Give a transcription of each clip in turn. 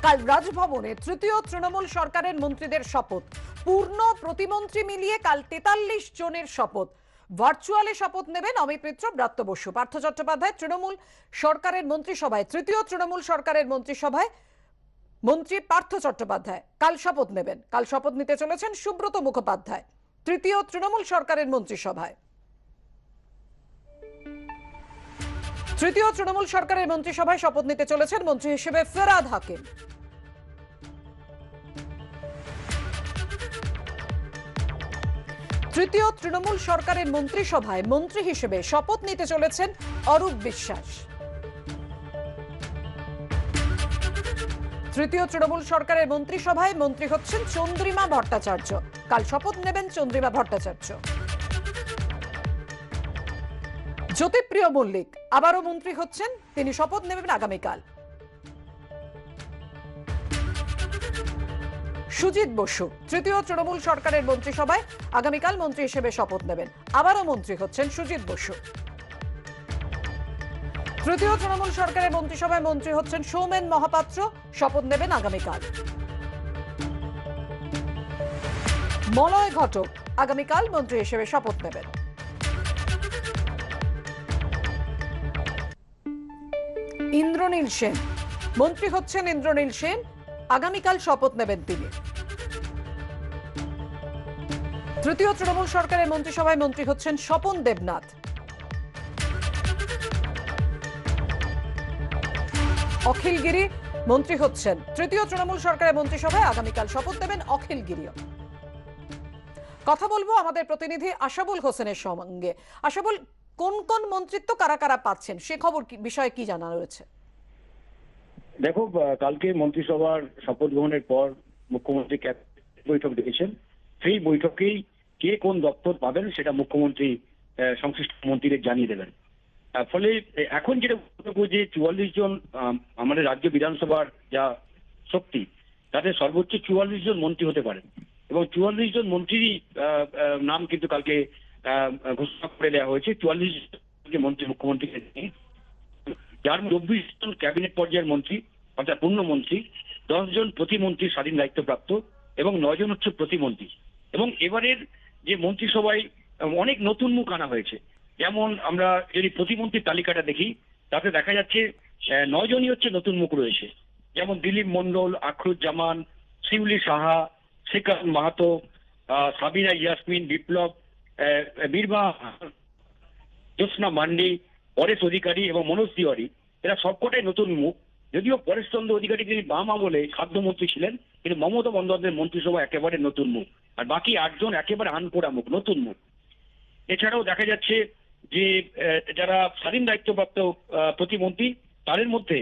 কাল রাজভবনে তৃতীয় তৃণমূল সরকারের মন্ত্রীদের শপথ। পূর্ণ প্রতিমন্ত্রী মিলিয়ে কাল ৪৩ জনের শপথ। ভার্চুয়ালে শপথ নেবেন অমিত মিত্র, ব্রাত্য বসু, পার্থ চট্টোপাধ্যায়। তৃণমূল সরকারের মন্ত্রিসভায়, তৃতীয় তৃণমূল সরকারের মন্ত্রিসভায় মন্ত্রী পার্থ চট্টোপাধ্যায় কাল শপথ নেবেন। কাল শপথ নিতে চলেছেন সুব্রত মুখোপাধ্যায় তৃতীয় তৃণমূল সরকারের মন্ত্রিসভায়। তৃতীয় তৃণমূল সরকারের মন্ত্রিসভায় শপথ নিতে চলেছেন মন্ত্রী হিসেবে ফেরাদ হাকিম। তৃতীয় তৃণমূল সরকারের মন্ত্রিসভায় মন্ত্রী হিসেবে শপথ নিতে চলেছেন অরূপ বিশ্বাস। তৃতীয় তৃণমূল সরকারের মন্ত্রিসভায় মন্ত্রী হচ্ছেন চন্দ্রিমা ভট্টাচার্য। কাল শপথ নেবেন চন্দ্রিমা ভট্টাচার্য। জ্যোতিপ্রিয় মল্লিক আবারও মন্ত্রী হচ্ছেন, তিনি শপথ নেবেন আগামীকাল। সুজিত বসু তৃতীয় তৃণমূল সরকারের মন্ত্রিসভায় আগামীকাল মন্ত্রী হিসেবে শপথ নেবেন। আবারও মন্ত্রী হচ্ছেন সুজিত বসু। তৃতীয় তৃণমূল সরকারের মন্ত্রিসভায় মন্ত্রী হচ্ছেন সৌমেন মহাপাত্র, শপথ নেবেন আগামীকাল। মলয় ঘটক আগামীকাল মন্ত্রী হিসেবে শপথ নেবেন। ইন্দ্রনীল সেন মন্ত্রী হচ্ছেন ইন্দ্রনীল সেন, আগামীকাল শপথ নেবেন তিনি। তৃতীয় তৃণমূল সরকারের মন্ত্রিসভায় মন্ত্রী হচ্ছেন স্বপন দেবনাথ। অখিল গিরি মন্ত্রী হচ্ছেন তৃতীয় তৃণমূল সরকারের মন্ত্রিসভায় আগামীকাল শপথ নেবেন অখিল গিরিও। কথা বলবো আমাদের প্রতিনিধি আশাবুল হোসেনের সঙ্গে। আশাবুল, কোন কোন মন্ত্রিত্ব কারা কারা পাচ্ছেন সে খবর বিষয়ে কি জানা রয়েছে? দেখো, কালকে মন্ত্রিসভার শপথ গ্রহণের পর মুখ্যমন্ত্রী বৈঠক ডেকেছেন। সেই বৈঠকেই কে কোন দপ্তর পাবেন সেটা মুখ্যমন্ত্রী সংশ্লিষ্ট মন্ত্রীদের জানিয়ে দেবেন। ফলে এখন যেটা বলবো যে ৪৪ জন আমাদের রাজ্য বিধানসভার যা শক্তি, তাতে সর্বোচ্চ ৪৪ জন মন্ত্রী হতে পারেন এবং ৪৪ জন মন্ত্রীরই নাম কিন্তু কালকে ঘোষণা করে দেওয়া হয়েছে। ৪৪ মন্ত্রী মুখ্যমন্ত্রীকে নিয়ে, যার ২৪ জন ক্যাবিনেট পর্যায়ের মন্ত্রী অর্থাৎ পূর্ণমন্ত্রী, ১০ জন প্রতিমন্ত্রী স্বাধীন দায়িত্বপ্রাপ্ত এবং ৯ জন হচ্ছে প্রতিমন্ত্রী। এবং এবারের যে মন্ত্রিসভায় অনেক নতুন মুখ আনা হয়েছে। যেমন আমরা যদি প্রতিমন্ত্রীর তালিকাটা দেখি, তাতে দেখা যাচ্ছে ৯ জনই হচ্ছে নতুন মুখ রয়েছে। যেমন দিলীপ মণ্ডল, আখরুজ্জামান, শিউলি সাহা, শ্রীকান্ত মাহাতো, সাবিনা ইয়াসমিন, বিপ্লব, বীরবা, জ্যোৎস্না মান্ডি, পরেশ অধিকারী এবং মনোজ তিওয়ারি, এরা সবকটাই নতুন মুখ। যদিও পরেশ চন্দ্র অধিকারী তিনি বাম আমলে খাদ্যমন্ত্রী ছিলেন, কিন্তু মমতা বন্দ্যোপাধ্যায়ের মন্ত্রিসভা একেবারে নতুন মুখ, আর বাকি ৮ জন একেবারে আনপোড়া মুখ, নতুন মুখ। এছাড়াও দেখা যাচ্ছে যে যারা স্বাধীন দায়িত্বপ্রাপ্ত প্রতিমন্ত্রী, তাদের মধ্যে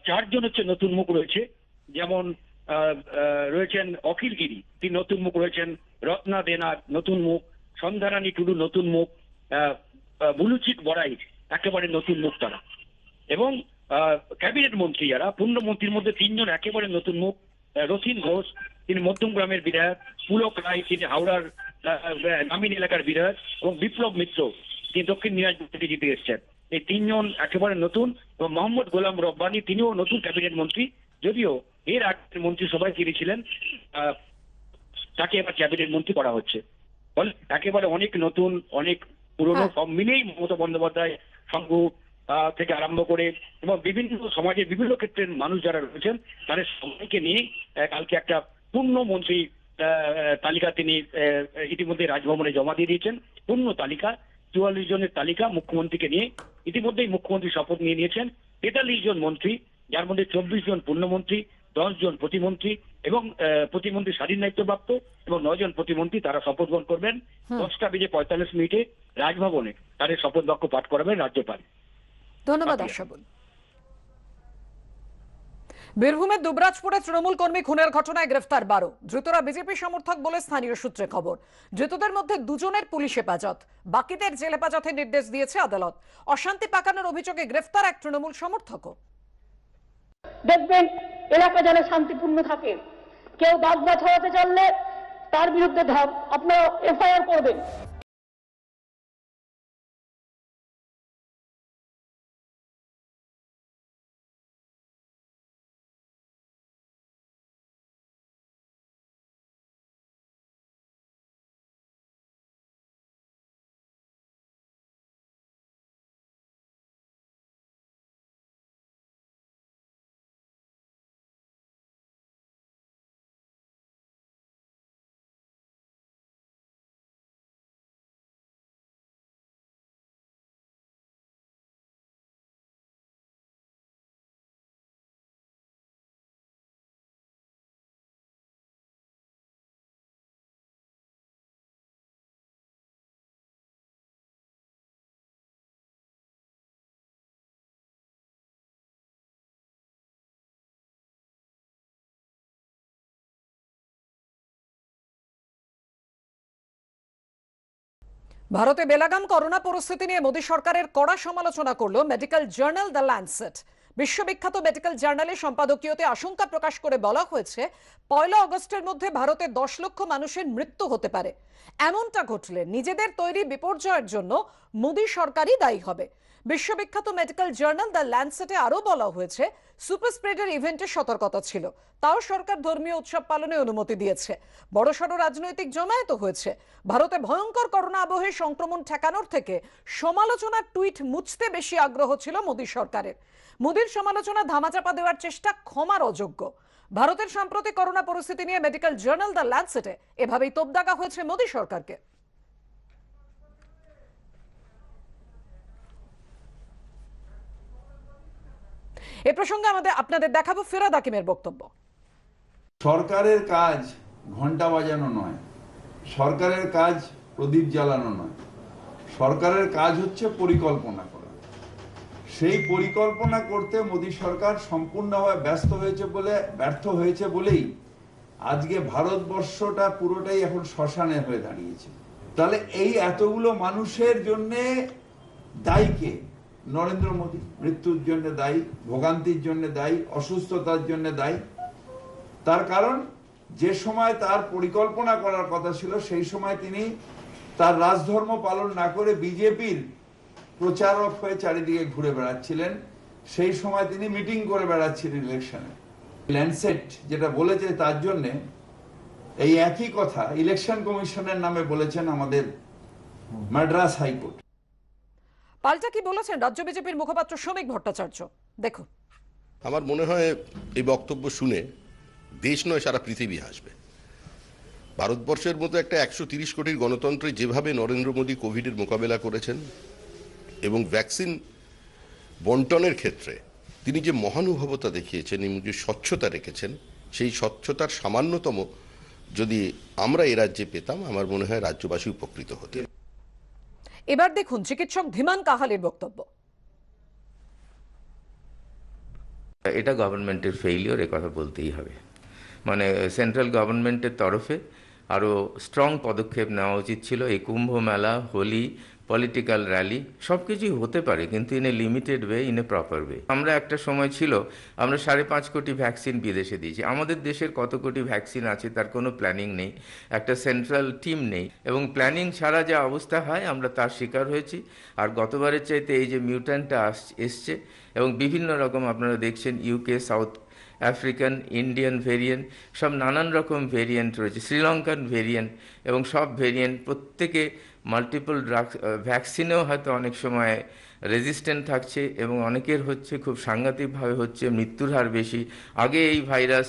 ৪ জন হচ্ছে নতুন মুখ রয়েছে। যেমন রয়েছেন অখিল গিরি, তিনি নতুন মুখ রয়েছেন। রত্না দেনাথ নতুন মুখ, সন্ধ্যারানী টুডু নতুন মুখ, বুলুচিত বড়াই একেবারে নতুন মুখ তারা। এবং ক্যাবিনেট মন্ত্রী যারা পূর্ণমন্ত্রীর মধ্যে ৩ জন একেবারে নতুন মুখ। রথীন ঘোষ, তিনি মধ্যমগ্রামের বিধায়ক, পুলক রায়, তিনি হাওড়ার গ্রামীণ এলাকার বিধায়ক, এবং বিপ্লব মিত্র, তিনি দক্ষিণ দিনাজপুর থেকে জিতে এসেছেন। এই ৩ জন একেবারে নতুন। এবং মোহাম্মদ গোলাম রব্বানী, তিনিও নতুন ক্যাবিনেট মন্ত্রী, যদিও এর আগের মন্ত্রিসভায় তিনি ছিলেন, তাকে এবার ক্যাবিনেট মন্ত্রী করা হচ্ছে। ফলে একেবারে অনেক নতুন, অনেক পুরনো, সব মিলেই মমতা বন্দ্যোপাধ্যায় সংঘ থেকে আরম্ভ করে এবং বিভিন্ন সমাজের বিভিন্ন ক্ষেত্রের মানুষ যারা রয়েছেন, তাদের সবাইকে নিয়ে কালকে একটা পূর্ণ মন্ত্রী তালিকা তিনি ইতিমধ্যে রাজভবনে জমা দিয়ে দিয়েছেন। পূর্ণ তালিকা, ৪৪ জনের তালিকা মুখ্যমন্ত্রীকে নিয়ে ইতিমধ্যেই মুখ্যমন্ত্রী শপথ নিয়ে নিয়েছেন। ৪৩ জন মন্ত্রী, যার মধ্যে ২৪ জন পূর্ণমন্ত্রী, ১০ জন প্রতিমন্ত্রী এবং প্রতিমন্ত্রী স্বাধীন দায়িত্বপ্রাপ্ত এবং ৯ জন প্রতিমন্ত্রী, তারা শপথ গ্রহণ করবেন। ১০টা বেজে ৪৫ মিনিটে রাজভবনে তাদের শপথ বাক্য পাঠ করাবেন রাজ্যপাল। ধন্যবাদ আশাবুল। বীরভূমের দুবরাজপুরে তৃণমূল কর্মী খুনের ঘটনায় গ্রেফতার ১২। ধৃতরা বিজেপি সমর্থক বলে স্থানীয় সূত্রে খবর। ধৃতদের মধ্যে ২ জনের পুলিশ হেফাজত, বাকিদের জেল হেফাজতের নির্দেশ দিয়েছে আদালত। অশান্তি পাকানোর অভিযোগে গ্রেফতার এক তৃণমূল সমর্থকও। দেখবেন এলাকা যেন শান্তিপূর্ণ থাকে। কেউ দাঙ্গা ছড়াতে চাইলে তার বিরুদ্ধে আপনারা এফআইআর করবেন। ভারতে বেলাগাম করোনা পরিস্থিতি নিয়ে মোদী সরকারের কড়া সমালোচনা করল মেডিকেল জার্নাল দ্য ল্যান্সেট। বিশ্ববিখ্যাত মেডিকেল জার্নালে সম্পাদকীয়তে আশঙ্কা প্রকাশ করে বলা হয়েছে 1 আগস্টের মধ্যে ভারতে 10 লক্ষ মানুষের মৃত্যু হতে পারে। এমনটা ঘটলে নিজেদের তৈরি বিপর্যয়ের জন্য মোদী সরকারই দায়ী হবে। বিশ্ববিখ্যাত মেডিকেল জার্নাল দ্য ল্যান্সেটে আরও বলা হয়েছে সুপার স্প্রেডার ইভেন্টের সতর্কতা ছিল, তাও সরকার ধর্মীয় উৎসব পালনে অনুমতি দিয়েছে। বড়সড় রাজনৈতিক জমায়েত হয়েছে। ভারতে ভয়ঙ্কর করোনা আবহে সংক্রমণ ঠেকানোর থেকে সমালোচনার টুইট মুছতে বেশি আগ্রহ ছিল মোদী সরকারের। মোদীর সমালোচনা ধামাচাপা দেওয়ার চেষ্টা ক্ষমার অযোগ্য। ভারতের সাম্প্রতিক করোনা পরিস্থিতি নিয়ে মেডিকেল জার্নাল দ্য ল্যান্সেটে এভাবেই তোপ দাগা হয়েছে মোদী সরকারকে। এ প্রসঙ্গে আপনাদের দেখাবো ফিরাদ হাকিমের বক্তব্য। সরকারের কাজ ঘন্টা বাজানো নয়, সরকারের কাজ প্রদীপ জ্বালানো নয়, সরকারের কাজ হচ্ছে পরিকল্পনা করা। সেই পরিকল্পনা করতে মোদী সরকার সম্পূর্ণভাবে ব্যর্থ হয়েছে বলেই আজকে ভারতবর্ষটা পুরোটাই এখন শ্মশানে হয়ে দাঁড়িয়েছে। তাহলে এই এতগুলো মানুষের জন্য দায়ী কে? নরেন্দ্র মোদী। মৃত্যুর জন্য দায়ী, ভোগান্তির জন্য দায়ী, অসুস্থতার জন্য দায়ী। তার কারণ যে সময় তার পরিকল্পনা করার কথা ছিল সেই সময় তিনি তার রাজধর্ম পালন না করে বিজেপির প্রচারক হয়ে চারিদিকে ঘুরে বেড়াচ্ছিলেন। সেই সময় তিনি মিটিং করে বেড়াচ্ছিলেন ইলেকশনে। ল্যান্সেট যেটা বলেছে তার জন্য এই একই কথা ইলেকশন কমিশনের নামে বলেছেন আমাদের মাদ্রাস হাইকোর্ট। পাল্টা কি বলেছেন রাজ্য বিজেপির মুখপাত্র শ্রমিক ভট্টাচার্য, দেখুন। আমার মনে হয় এই বক্তব্য শুনে দেশ নয় সারা পৃথিবী হাসবে। ভারতবর্ষের মতো একটা 130 কোটির গণতন্ত্রে যেভাবে নরেন্দ্র মোদী কোভিডের মোকাবেলা করেছেন এবং ভ্যাকসিন বন্টনের ক্ষেত্রে তিনি যে মহানুভবতা দেখিয়েছেন এবং যে স্বচ্ছতা রেখেছেন, সেই স্বচ্ছতার সামান্যতম যদি আমরা এ রাজ্যে পেতাম, আমার মনে হয় রাজ্যবাসী উপকৃত হতেন। এবার দেখুন চিকিৎসক ধীমান কাহালের বক্তব্য। এটা গভর্নমেন্টের ফেইলিওর, এ কথা বলতেই হবে। মানে সেন্ট্রাল গভর্নমেন্টের তরফে আরও স্ট্রং পদক্ষেপ নেওয়া উচিত ছিল। এই কুম্ভ মেলা, হোলি, পলিটিক্যাল র্যালি সব কিছুই হতে পারে, কিন্তু in a limited way, in a proper way. আমরা একটা সময় ছিল আমরা 5.5 কোটি ভ্যাকসিন বিদেশে দিয়েছি। আমাদের দেশের কত কোটি ভ্যাকসিন আছে তার কোনো প্ল্যানিং নেই, একটা সেন্ট্রাল টিম নেই, এবং প্ল্যানিং ছাড়া যা অবস্থা হয় আমরা তার শিকার হয়েছি। আর গতবারের চাইতে এই যে মিউট্যান্টটা এসছে এবং বিভিন্ন রকম আপনারা দেখছেন UK, south African, Indian variant, সব নানান রকম ভেরিয়েন্ট রয়েছে, শ্রীলঙ্কান ভেরিয়েন্ট, এবং সব ভেরিয়েন্ট প্রত্যেকে মাল্টিপল ড্রাগস ভ্যাকসিনেও হয়তো অনেক সময় রেজিস্ট্যান্ট থাকছে এবং অনেকের হচ্ছে খুব সাংঘাতিকভাবে হচ্ছে, মৃত্যুর হার বেশি। আগে এই ভাইরাস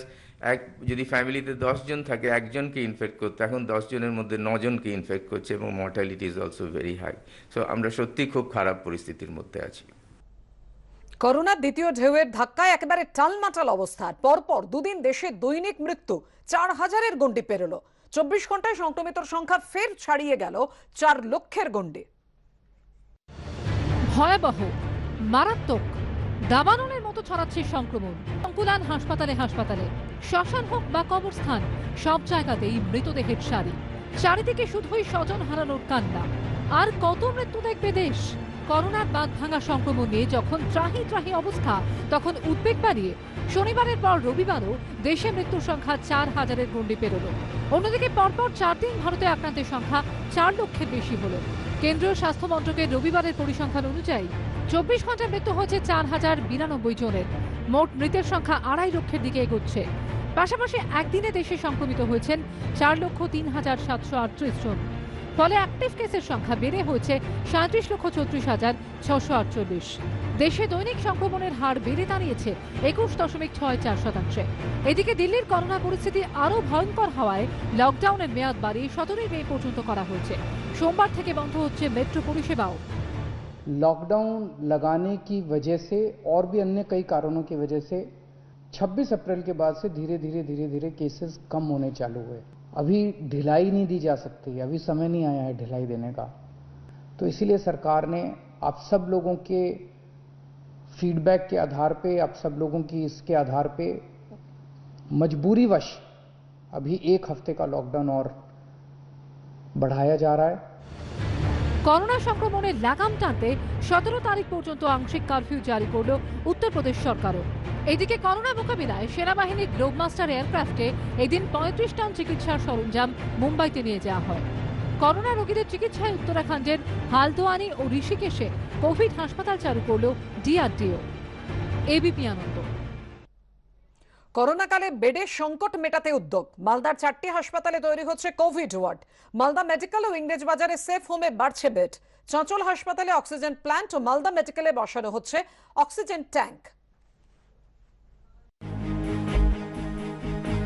যদি ফ্যামিলিতে 10 জন থাকে একজনকে ইনফেক্ট করতো, এখন 10 জনের মধ্যে 9 জনকে ইনফেক্ট করছে এবং mortality is also very high. So আমরা সত্যি খুব খারাপ পরিস্থিতির মধ্যে আছি। করোনার দ্বিতীয় ঢেউয়ের ধাক্কায় একেবারে টালমাটাল অবস্থা। পরপর দুদিন দেশে দৈনিক মৃত্যু 4000-এর গণ্ডি পেরোলো। 24 ঘন্টায় সংক্রমিতর সংখ্যা ফের ছাড়িয়ে গেল 4 লক্ষের গণ্ডি। ভয়াবহ, মারাত্মক, দাবানলের মতো ছড়াচ্ছে সংক্রমণ। সংকুলান হাসপাতালে হাসপাতালে, শ্মশান হোক বা কবরস্থান, সব জায়গাতেই মৃতদেহের সারি। চারিদিকে শুধুই স্বজন হারানোর কান্না। আর কত মৃত্যু দেখবে দেশ? করোনার বাঁধ ভাঙা সংক্রমণ নিয়ে যখন ত্রাহি ত্রাহি অবস্থা, তখন উদ্বেগ বাড়িয়ে শনিবারের পর রবিবারও দেশে মৃত্যুর সংখ্যা 4000-এর গণ্ডি পেরোল। অন্যদিকে পরপর 4 দিন ভারতে আক্রান্তের সংখ্যা 4 লক্ষের বেশি হল। কেন্দ্রীয় স্বাস্থ্য মন্ত্রকের রবিবারের পরিসংখ্যান অনুযায়ী 24 ঘন্টায় মৃত্যু হয়েছে 4092 জনের। মোট মৃতের সংখ্যা 2.5 লক্ষের দিকে এগোচ্ছে। পাশাপাশি একদিনে দেশে সংক্রমিত হয়েছেন 4,03,738 জন। ফলে অ্যাক্টিভ কেসের সংখ্যা বেড়ে হয়েছে 37,34,648। দেশে দৈনিক সংক্রমণের হার বেড়ে দাঁড়িয়েছে 21.64%। এদিকে দিল্লির করোনা পরিস্থিতি আরও ভয়ঙ্কর হওয়ায় লকডাউনের মেয়াদ বাড়িয়ে 17 মে পর্যন্ত করা হয়েছে। সোমবার থেকে বন্ধ হচ্ছে মেট্রো পরিষেবাও। लॉकडाउन लगाने की वजह से और भी अन्य कई कारणों की वजह से 26 अप्रैल के बाद से धीरे धीरे केसेस कम होने चालू हुए। अभी ढिलाई नहीं दी जा सकती, अभी समय नहीं आया है ढिलाई देने का। तो इसीलिए सरकार ने आप सब लोगों के फीडबैक के आधार पे, आप सब लोगों की इसके आधार पे मजबूरीवश अभी 1 हफ्ते का लॉकडाउन और बढ़ाया जा रहा है। করোনা সংক্রমণের লাগাম টানতে 17 তারিখ পর্যন্ত আংশিক কারফিউ জারি করল উত্তরপ্রদেশ সরকারও। এদিকে করোনা মোকাবিলায় সেনাবাহিনীর গ্লোবমাস্টার এয়ারক্রাফটে এদিন 35 টন চিকিৎসার সরঞ্জাম মুম্বাইতে নিয়ে যাওয়া হয়। করোনা রোগীদের চিকিৎসায় উত্তরাখণ্ডের হালদোয়ানি ও ঋষিকেশে কোভিড হাসপাতাল চালু করল ডিআরডিও। এবিপি আনন্দ। করোনাকালে বেডের সংকট মেটাতে উদ্যোগ। মালদার 4টি হাসপাতালে তৈরি হচ্ছে কোভিড ওয়ার্ড। মালদা মেডিকেল ও ইংরেজবাজারে সেফ হোমে বাড়ছে বেড। চাঁচল হাসপাতালে অক্সিজেন প্ল্যান্ট ও মালদা মেডিকেলে বসানো হচ্ছে অক্সিজেন ট্যাঙ্ক।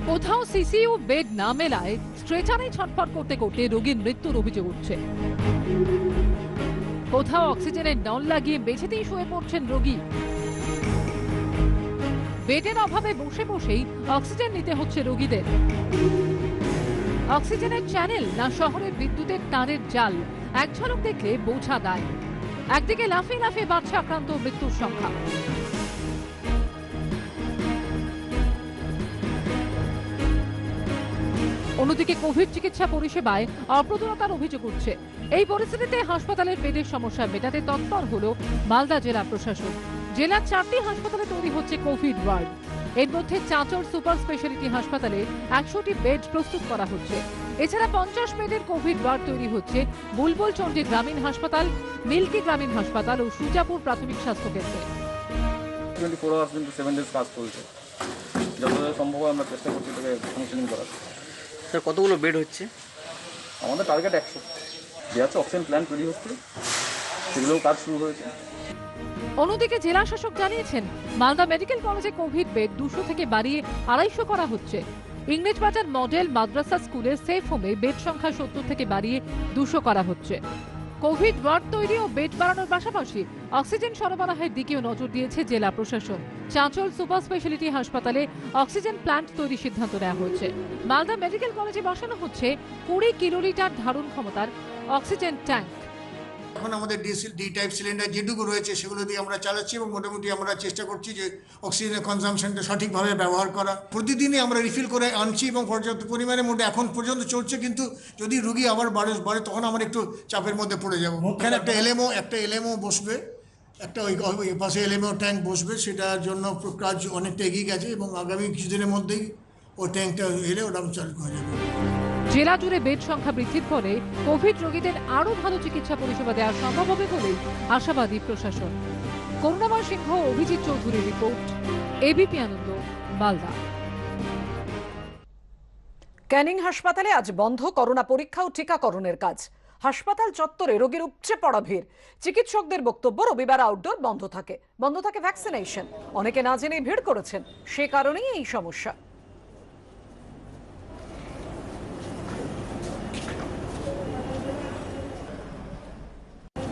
কোথাও সিসিইউ বেড না মেলায় স্ট্রেচারে ছটফট করতে করতে রোগীর মৃত্যুর অভিযোগ উঠছে। কোথাও অক্সিজেনের নল লাগিয়ে বেঁচেতেই শুয়ে পড়ছেন রোগী। বেডের অভাবে বসে বসেই অক্সিজেন নিতে হচ্ছে রোগীদের। অক্সিজেনের চ্যানেল না শহরের বিদ্যুতের তারের জাল, এক ঝলক দেখলে বোঝা দায়। একদিকে লাফিয়ে লাফিয়ে বাড়ছে আক্রান্ত মৃত্যুর সংখ্যা। অন্যদিকে কোভিড চিকিৎসা পরিষেবায় অপ্রতুলতার অভিযোগ উঠছে। এই পরিস্থিতিতে হাসপাতালের বেডের সমস্যা মেটাতে তৎপর হল মালদা জেলা প্রশাসন। জেলার 4টি হাসপাতালে তৈরি হচ্ছে কোভিড ওয়ার্ড। এর মধ্যে চাঁচল সুপার স্পেশালিটি হাসপাতালে 100টি বেড প্রস্তুত করা হচ্ছে। এছাড়া 50 বেডের কোভিড ওয়ার্ড তৈরি হচ্ছে বুলবুল চণ্ডী গ্রামীণ হাসপাতাল, মিল্কি গ্রামীণ হাসপাতাল ও সুজাপুর প্রাথমিক স্বাস্থ্য কেন্দ্রে। 24 আওয়ার্স কিন্তু 7 ডেজ কাজ চলছে। যতটা সম্ভব আমরা চেষ্টা করছি তাকে ফাংশনিং করার। স্যার কতগুলো বেড হচ্ছে? আমাদের টার্গেট 100। যে আছে অক্সিজেন প্ল্যান্ট তৈরি হচ্ছে, সেগুলোও কাজ শুরু হয়েছে। অন্যদিকে জেলা শাসক জানিয়েছেন মালদা মেডিকেল কলেজে কোভিড বেড 200 থেকে বাড়িয়ে 250 করা হচ্ছে। ইংরেজবাজার মডেল মাদ্রাসা স্কুলের সেফ হোমে বেড সংখ্যা 70 থেকে বাড়িয়ে 200 করা হচ্ছে। কোভিড ওয়ার্ড তৈরি ও বেড বাড়ানোর পাশাপাশি অক্সিজেন সরবরাহের দিকেও নজর দিয়েছে জেলা প্রশাসন। চাঁচল সুপার স্পেশালিটি হাসপাতালে অক্সিজেন প্ল্যান্ট তৈরির সিদ্ধান্ত নেওয়া হয়েছে। মালদা মেডিকেল কলেজে বসানো হচ্ছে 20 কিলোলিটার ধারণ ক্ষমতার অক্সিজেন ট্যাঙ্ক। এখন আমাদের ডি টাইপ সিলিন্ডার যেটুকু রয়েছে সেগুলো দিয়ে আমরা চালাচ্ছি এবং মোটামুটি আমরা চেষ্টা করছি যে অক্সিজেনের কনজামশনটা সঠিকভাবে ব্যবহার করা। প্রতিদিনই আমরা রিফিল করে আনছি এবং পর্যাপ্ত পরিমাণের মধ্যে এখন পর্যন্ত চলছে, কিন্তু যদি রুগী আবার বাড়ে তখন আমরা একটু চাপের মধ্যে পড়ে যাব। এখানে একটা এলএমও বসবে, একটা ওই পাশে এলএমও ট্যাঙ্ক বসবে, সেটার জন্য কাজ অনেকটা এগিয়ে গেছে এবং আগামী কিছুদিনের মধ্যেই ওই ট্যাঙ্কটা এলে ওটা চালু হয়ে যাবে। জেলা জুড়ে বেড সংখ্যা বৃদ্ধির ফলে কোভিড রোগীদের আরও ভালো চিকিৎসা পরিষেবা দেওয়া সম্ভব হবে বলেই আশাবাদী প্রশাসন। করুণাময় সিংহ, অভিজিৎ চৌধুরীর রিপোর্ট, এবিপি আনন্দ, মালদা। ক্যানিং হাসপাতালে আজ বন্ধ করোনা পরীক্ষা ও টিকাকরণের কাজ। হাসপাতাল চত্বরে রোগীর উপচে পড়া ভিড়। চিকিৎসকদের বক্তব্য, রবিবার আউটডোর বন্ধ থাকে ভ্যাকসিনেশন। অনেকে না জেনে ভিড় করেছেন, সে কারণেই এই সমস্যা।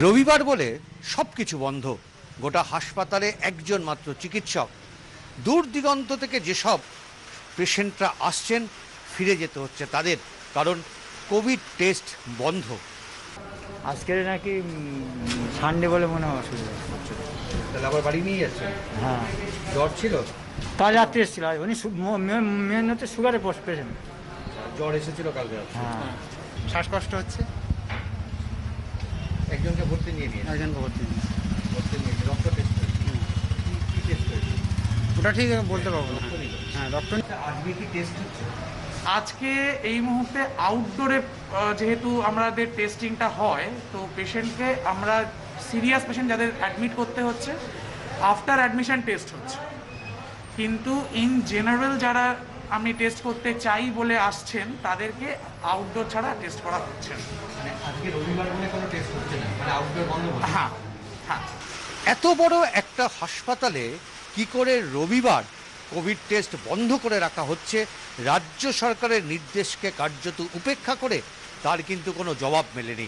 রবিবার বলে সবকিছু বন্ধ। গোটা হাসপাতালে একজন মাত্র চিকিৎসক। দূর দিগন্ত থেকে যেসব পেশেন্টরা আসছেন ফিরে যেতে হচ্ছে তাদের, কারণ কোভিড টেস্ট বন্ধ। আজকের নাকি সানডে বলে মনে হয় অসুবিধা হচ্ছে। তাহলে আবার বাড়ি নিয়ে যাচ্ছেন? হ্যাঁ, জ্বর ছিল? কাল রাত্রে এসেছিল, উনি মেন হচ্ছে সুগারের পেশেন্ট। জ্বর এসেছিল কালকে? হ্যাঁ। শ্বাসকষ্ট হচ্ছে? একজনকে ভর্তি নিয়ে নিয়ে একজনকে ভর্তি নিয়ে রক্ত টেস্ট হয়েছে? কি টেস্ট হয়েছে ওটা ঠিক বলতে পারবো না। হ্যাঁ, রক্ত। আজকে কি টেস্ট হচ্ছে? আজকে এই মুহূর্তে আউটডোরে যেহেতু আমাদের টেস্টিংটা হয়, তো পেশেন্টকে আমরা সিরিয়াস পেশেন্ট যাদের অ্যাডমিট করতে হচ্ছে আফটার অ্যাডমিশন টেস্ট হচ্ছে, কিন্তু ইন জেনারেল যারা আমি টেস্ট করতে চাই বলে আসছেন তাদেরকে আউটডোর ছাড়া টেস্ট করা হচ্ছে না। মানে আজকে রবিবার বলে কোনো টেস্ট হচ্ছে না, মানে আউটডোর বন্ধ? হ্যাঁ হ্যাঁ। এত বড় একটা হাসপাতালে কি করে রবিবার কোভিড টেস্ট বন্ধ করে রাখা হচ্ছে রাজ্য সরকারের নির্দেশকে কার্যত উপেক্ষা করে, তার কিন্তু কোনো জবাব মেলেনি।